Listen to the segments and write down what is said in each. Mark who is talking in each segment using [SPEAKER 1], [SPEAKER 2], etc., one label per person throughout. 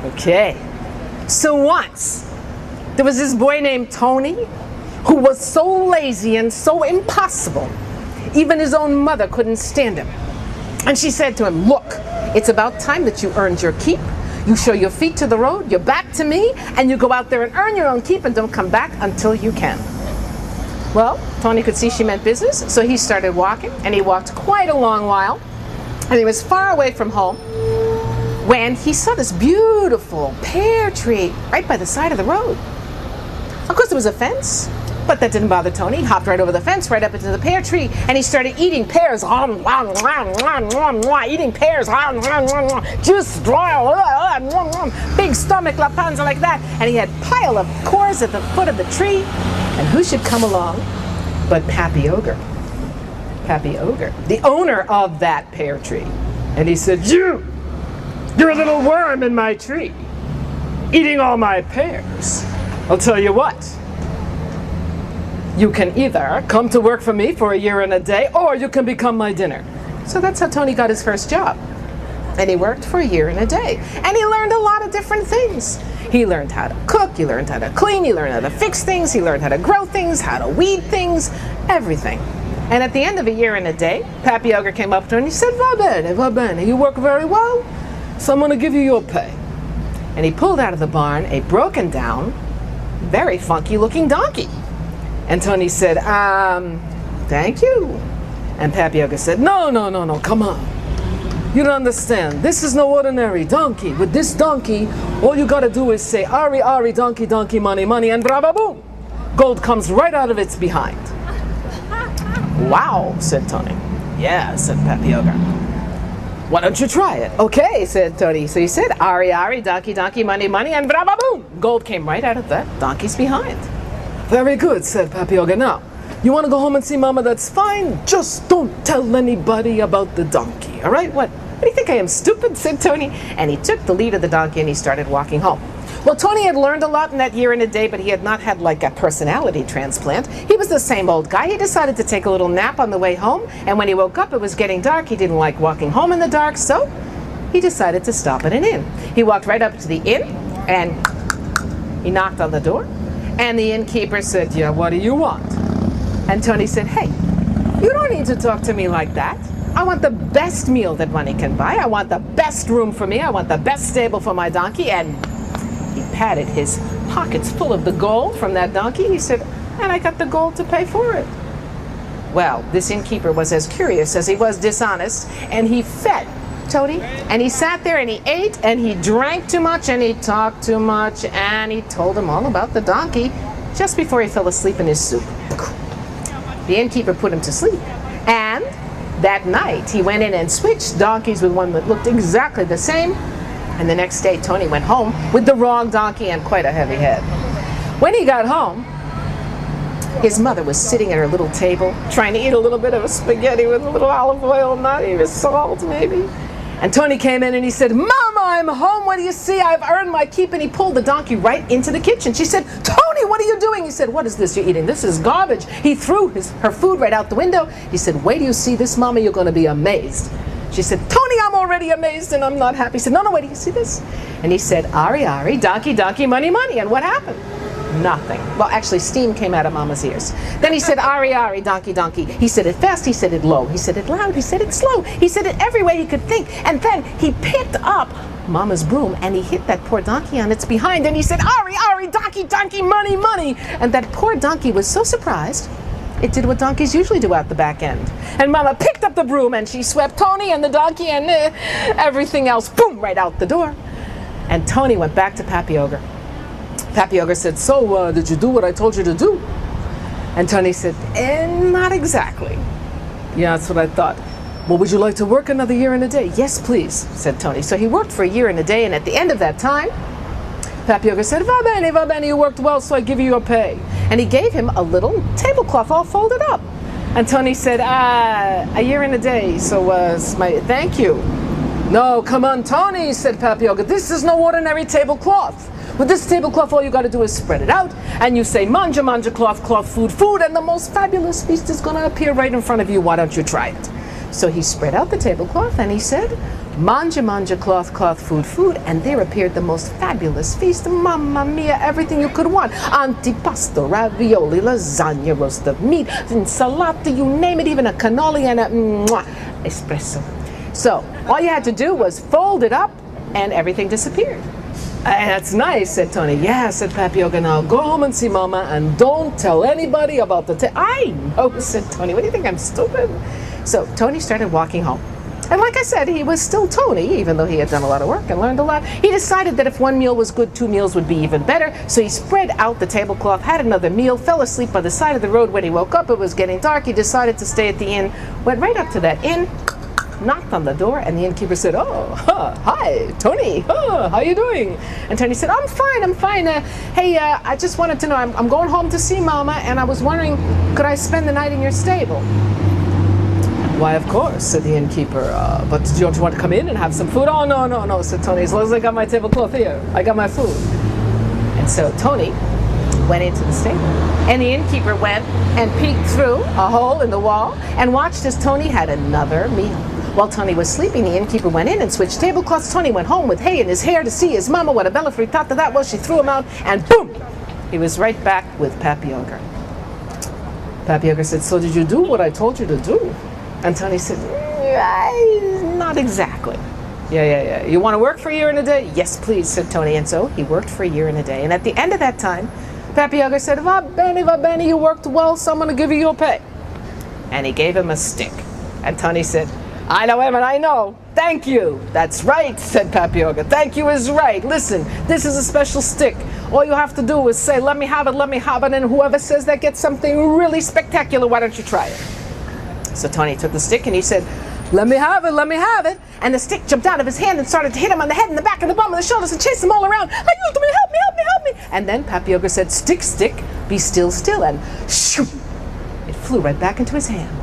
[SPEAKER 1] Okay. So once, there was this boy named Tony who was so lazy and so impossible, even his own mother couldn't stand him. And she said to him, look, it's about time that you earned your keep. You show your feet to the road, your back to me, and you go out there and earn your own keep and don't come back until you can. Well, Tony could see she meant business, so he started walking, and he walked quite a long while, and he was far away from home when he saw this beautiful pear tree right by the side of the road. Of course, there was a fence, but that didn't bother Tony. He hopped right over the fence, right up into the pear tree, and he started eating pears. Eating pears. Juice, big stomach, La Panza like that. And he had a pile of cores at the foot of the tree. And who should come along but Pappy Ogre? Pappy Ogre, the owner of that pear tree. And he said, you're a little worm in my tree, eating all my pears. I'll tell you what. You can either come to work for me for a year and a day, or you can become my dinner. So that's how Tony got his first job. And he worked for a year and a day. And he learned a lot of different things. He learned how to cook, he learned how to clean, he learned how to fix things, he learned how to grow things, how to weed things, everything. And at the end of a year and a day, Pappy Ogre came up to him and he said, va bene, you work very well, so I'm going to give you your pay. And he pulled out of the barn a broken down, very funky looking donkey. And Tony said, thank you. And Pappy Ogre said, no, come on. You don't understand. This is no ordinary donkey. With this donkey, all you gotta do is say, Ari, Ari, donkey, donkey, money, money, and brava boom. Gold comes right out of its behind. Wow, said Tony. Yeah, said Pappy Ogre. Why don't you try it? Okay, said Tony. So he said, Ari, Ari, donkey, donkey, money, money, and brava boom. Gold came right out of that donkey's behind. Very good, said Pappy Ogre. Now, you want to go home and see Mama? That's fine. Just don't tell anybody about the donkey, all right? What do you think I am, stupid? Said Tony. And he took the lead of the donkey and he started walking home. Well, Tony had learned a lot in that year and a day, but he had not had like a personality transplant. He was the same old guy. He decided to take a little nap on the way home, and when he woke up, it was getting dark. He didn't like walking home in the dark, so he decided to stop at an inn. He walked right up to the inn, and he knocked on the door. And the innkeeper said, yeah, what do you want? And Tony said, hey, you don't need to talk to me like that. I want the best meal that money can buy. I want the best room for me. I want the best stable for my donkey. And he patted his pockets full of the gold from that donkey. He said, and I got the gold to pay for it. Well, this innkeeper was as curious as he was dishonest, and he fed Tony, and he sat there and he ate and he drank too much and he talked too much, and he told him all about the donkey just before he fell asleep in his soup. The innkeeper put him to sleep, and that night he went in and switched donkeys with one that looked exactly the same, and the next day Tony went home with the wrong donkey and quite a heavy head. When he got home, his mother was sitting at her little table trying to eat a little bit of a spaghetti with a little olive oil, not even salt maybe. And Tony came in and he said, Mama, I'm home. What do you see? I've earned my keep. And he pulled the donkey right into the kitchen. She said, Tony, what are you doing? He said, what is this you're eating? This is garbage. He threw her food right out the window. He said, wait till you see this, Mama. You're going to be amazed. She said, Tony, I'm already amazed and I'm not happy. He said, no, wait till you see this. And he said, Ari, Ari, donkey, donkey, money, money. And what happened? Nothing. Well, actually, steam came out of Mama's ears. Then he said, Ari, Ari, donkey, donkey. He said it fast, he said it low, he said it loud, he said it slow. He said it every way he could think. And then he picked up Mama's broom and he hit that poor donkey on its behind. And he said, Ari, Ari, donkey, donkey, money, money. And that poor donkey was so surprised, it did what donkeys usually do out the back end. And Mama picked up the broom and she swept Tony and the donkey and everything else, boom, right out the door. And Tony went back to Pappy Ogre. Pappy Ogre said, so did you do what I told you to do? And Tony said, not exactly. Yeah, that's what I thought. Well, would you like to work another year and a day? Yes, please, said Tony. So he worked for a year and a day, and at the end of that time, Pappy Ogre said, va bene, you worked well, so I give you your pay. And he gave him a little tablecloth all folded up. And Tony said, a year and a day, so thank you. No, come on, Tony, said Pappy Ogre, this is no ordinary tablecloth. With this tablecloth, all you got to do is spread it out, and you say, manja, manja, cloth, cloth, food, food, and the most fabulous feast is going to appear right in front of you. Why don't you try it? So he spread out the tablecloth, and he said, Manja, cloth, food, and there appeared the most fabulous feast. Mamma mia, everything you could want. Antipasto, ravioli, lasagna, roast of meat, insalata, you name it, even a cannoli and a espresso. So, all you had to do was fold it up, and everything disappeared. That's nice, said Tony. Yeah, said Papioga. Now go home and see Mama, and don't tell anybody about the I know, said Tony. What do you think, I'm stupid? So, Tony started walking home. And like I said, he was still Tony, even though he had done a lot of work and learned a lot. He decided that if one meal was good, 2 meals would be even better. So he spread out the tablecloth, had another meal, fell asleep by the side of the road. When he woke up, it was getting dark. He decided to stay at the inn, went right up to that inn, knocked on the door, and the innkeeper said, hi, Tony, how you doing? And Tony said, I'm fine. Hey, I just wanted to know, I'm going home to see Mama, and I was wondering, could I spend the night in your stable? Why, of course, said the innkeeper, but don't you want to come in and have some food? Oh, no, said Tony, as long as I got my tablecloth here, I got my food. And so Tony went into the stable, and the innkeeper went and peeked through a hole in the wall and watched as Tony had another meal. While Tony was sleeping, the innkeeper went in and switched tablecloths. Tony went home with hay in his hair to see his mama. What a bella frittata that was. She threw him out, and boom! He was right back with Papioga. Papioga said, so did you do what I told you to do? And Tony said, not exactly. Yeah. You want to work for a year and a day? Yes, please, said Tony. And so he worked for a year and a day. And at the end of that time, Papioga said, va bene, you worked well, so I'm going to give you your pay. And he gave him a stick. And Tony said, I know, Emmett, I know. Thank you. That's right, said Papioga. Thank you is right. Listen, this is a special stick. All you have to do is say, let me have it, and whoever says that gets something really spectacular, why don't you try it? So Tony took the stick and he said, let me have it. And the stick jumped out of his hand and started to hit him on the head and the back and the bum and the shoulders and chase him all around. Help me. And then Papioga said, stick, be still, and shoo, it flew right back into his hand.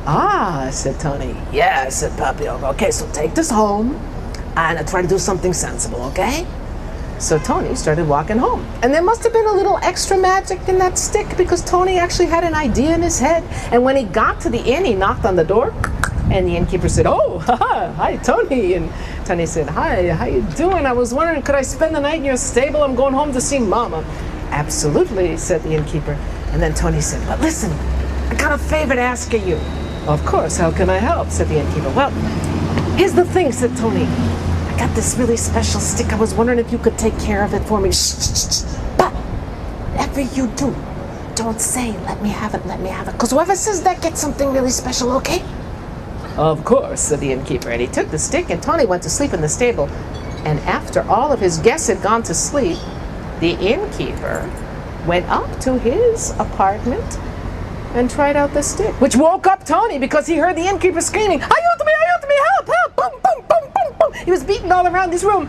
[SPEAKER 1] Ah, said Tony. Yeah, said Papioga. Okay, so take this home and try to do something sensible, okay? So Tony started walking home. And there must have been a little extra magic in that stick because Tony actually had an idea in his head. And when he got to the inn, he knocked on the door. And the innkeeper said, hi, Tony. And Tony said, hi, how you doing? I was wondering, could I spend the night in your stable? I'm going home to see Mama. Absolutely, said the innkeeper. And then Tony said, but listen, I got a favor to ask of you. Of course, how can I help? Said the innkeeper. Well, here's the thing, said Tony. I got this really special stick. I was wondering if you could take care of it for me. Shh. But whatever you do, don't say, let me have it. Because whoever says that gets something really special, okay? Of course, said the innkeeper. And he took the stick and Tony went to sleep in the stable. And after all of his guests had gone to sleep, the innkeeper went up to his apartment and tried out the stick, which woke up Tony because he heard the innkeeper screaming, ayúdame, help, boom. He was beaten all around his room.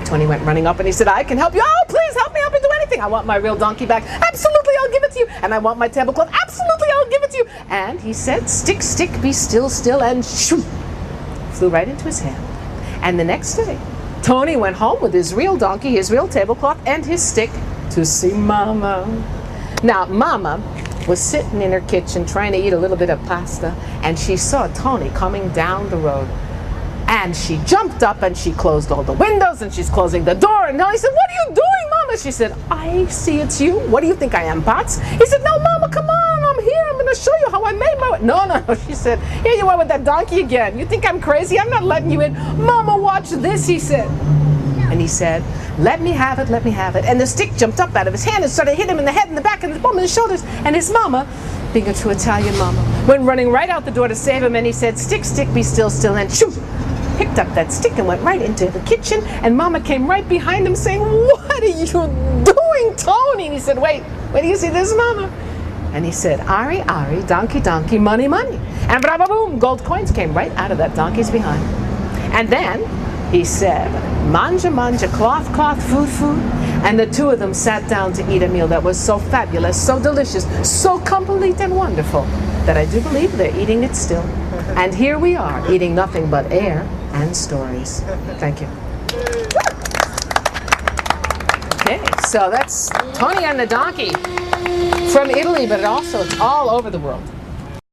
[SPEAKER 1] Tony went running up and he said, I can help you. Oh, please help me do anything. I want my real donkey back. Absolutely, I'll give it to you. And I want my tablecloth. Absolutely, I'll give it to you. And he said, stick, be still, and shoo, flew right into his hand. And the next day, Tony went home with his real donkey, his real tablecloth, and his stick to see Mama. Now, Mama was sitting in her kitchen trying to eat a little bit of pasta, and she saw Tony coming down the road. And she jumped up and she closed all the windows and she's closing the door. And Tony said, what are you doing, Mama? She said, I see it's you. What do you think I am, Potts? He said, no, Mama, come on. I'm here. I'm going to show you how I made my... No. She said, here you are with that donkey again. You think I'm crazy? I'm not letting you in. Mama, watch this, he said. And he said, let me have it. And the stick jumped up out of his hand and started hitting him in the head and the back and the bum and the shoulders. And his mama, being a true Italian mama, went running right out the door to save him. And he said, stick, be still, and shoo, picked up that stick and went right into the kitchen. And Mama came right behind him saying, what are you doing, Tony? And he said, wait, do you see this, Mama? And he said, Ari, donkey, money. And brava boom, gold coins came right out of that donkey's behind. And then he said, manja, cloth, food. And the two of them sat down to eat a meal that was so fabulous, so delicious, so complete and wonderful, that I do believe they're eating it still. And here we are, eating nothing but air and stories. Thank you. Okay, so that's Tony and the Donkey from Italy, but also it's all over the world.